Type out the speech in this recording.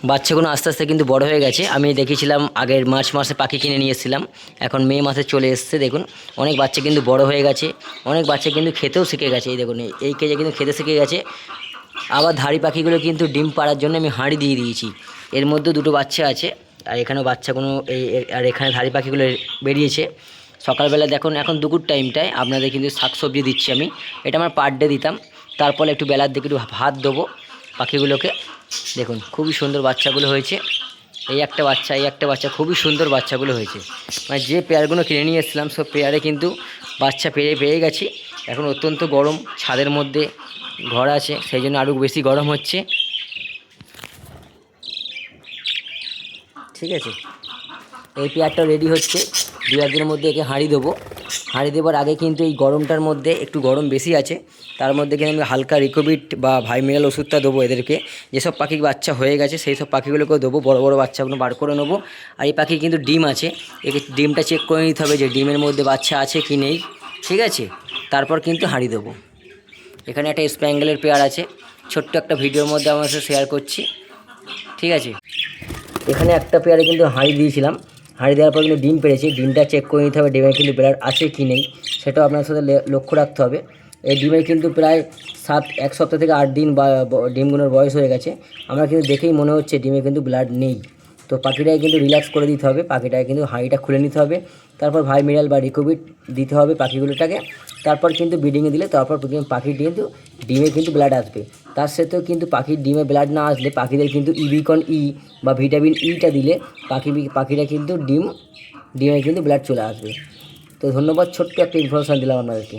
বাচ্চাগুলো আস্তে আস্তে কিন্তু বড় হয়ে গেছে। আমি দেখেছিলাম আগের মার্চ মাসে পাখি কিনে নিয়ে এসেছিলাম, এখন মে মাসে চলে এসেছে। দেখুন অনেক বাচ্চা কিন্তু বড় হয়ে গেছে, অনেক বাচ্চা কিন্তু খেতেও শিখে গেছে। এই দেখুন এই কেজে কিন্তু খেতে শিখে গেছে। আবার ধাড়ি পাখিগুলো কিন্তু ডিম পাড়ার জন্য আমি হাঁড়ি দিয়ে দিয়েছি। এর মধ্যে দুটো বাচ্চা আছে, আর এখানেও বাচ্চাগুলো আর এখানে ধাড়ি পাখিগুলো বেরিয়েছে। সকালবেলা দেখুন, এখন দুপুর টাইমটায় আপনাদের কিন্তু শাকসবজি দিচ্ছি আমি। এটা আমার পার ডে দিতাম, তারপরে একটু বেলার দিকে একটু ভাত দেবো পাখিগুলোকে। দেখুন খুবই সুন্দর বাচ্চাগুলো হয়েছে। এই একটা বাচ্চা খুবই সুন্দর বাচ্চাগুলো হয়েছে। মানে যে পেয়ারগুলো কিনে নিয়ে এসেছিলাম সব পেয়ারে কিন্তু বাচ্চা পেয়ে গেছি। এখন অত্যন্ত গরম, ছাদের মধ্যে ঘর আছে, সেই জন্য আরও বেশি গরম হচ্ছে। ঠিক আছে, এই পেয়ারটাও রেডি হচ্ছে। দু একদিনের মধ্যে একে হাঁড়ি দেবো। হাঁড়ি দেওয়ার আগে কিন্তু এই গরমটার মধ্যে একটু গরম বেশি আছে, তার মধ্যে কিন্তু আমি হালকা রিকোভিট বা ভাইমিনাল ওষুধটা দেবো এদেরকে। যেসব পাখির বাচ্চা হয়ে গেছে সেই সব পাখিগুলোকেও দেবো, বড় বড় বাচ্চাগুলো বার করে নেবো। আর এই পাখির কিন্তু ডিম আছে, একে ডিমটা চেক করে নিতে হবে যে ডিমের মধ্যে বাচ্চা আছে কি নেই। ঠিক আছে, তারপর কিন্তু হাঁড়ি দেবো। এখানে একটা স্প্যাঙ্গেলের পেয়ার আছে, ছোট্ট একটা ভিডিওর মধ্যে আমার সাথে শেয়ার করছি। ঠিক আছে, এখানে একটা পেয়ারে কিন্তু হাঁড়ি দিয়েছিলাম, হাঁড়ি দেওয়ার পর কিন্তু ডিম পেড়েছে। ডিমটা চেক করে নিতে হবে ডিমের কিন্তু ব্লাড আছে কি নেই, সেটাও আপনার সাথে লক্ষ্য রাখতে হবে। এই ডিমের কিন্তু প্রায় এক সপ্তাহ থেকে 8 দিন বা ডিমগুলোর বয়স হয়ে গেছে। আমরা কিন্তু দেখেই মনে হচ্ছে ডিমে কিন্তু ব্লাড নেই। তো পাখিটাকে কিন্তু রিল্যাক্স করে দিতে হবে, পাখিটাকে কিন্তু হাঁড়িটা খুলে নিতে হবে, তারপর ভাইমিনাল বা রিকোভিট দিতে হবে পাখিগুলোটাকে। তারপর কিন্তু ব্রিডিংয়ে দিলে তারপর পাখির কিন্তু ডিমে কিন্তু ব্লাড আসবে। তার সাথেও কিন্তু পাখির ডিমে ব্লাড না আসলে পাখিদের কিন্তু ইবিকন বা ভিটামিন ইটা দিলে পাখিরা কিন্তু ডিমে কিন্তু ব্লাড চলে আসবে। তো ধন্যবাদ, ছোট্ট একটা ইনফরমেশান দিলাম আপনাদেরকে।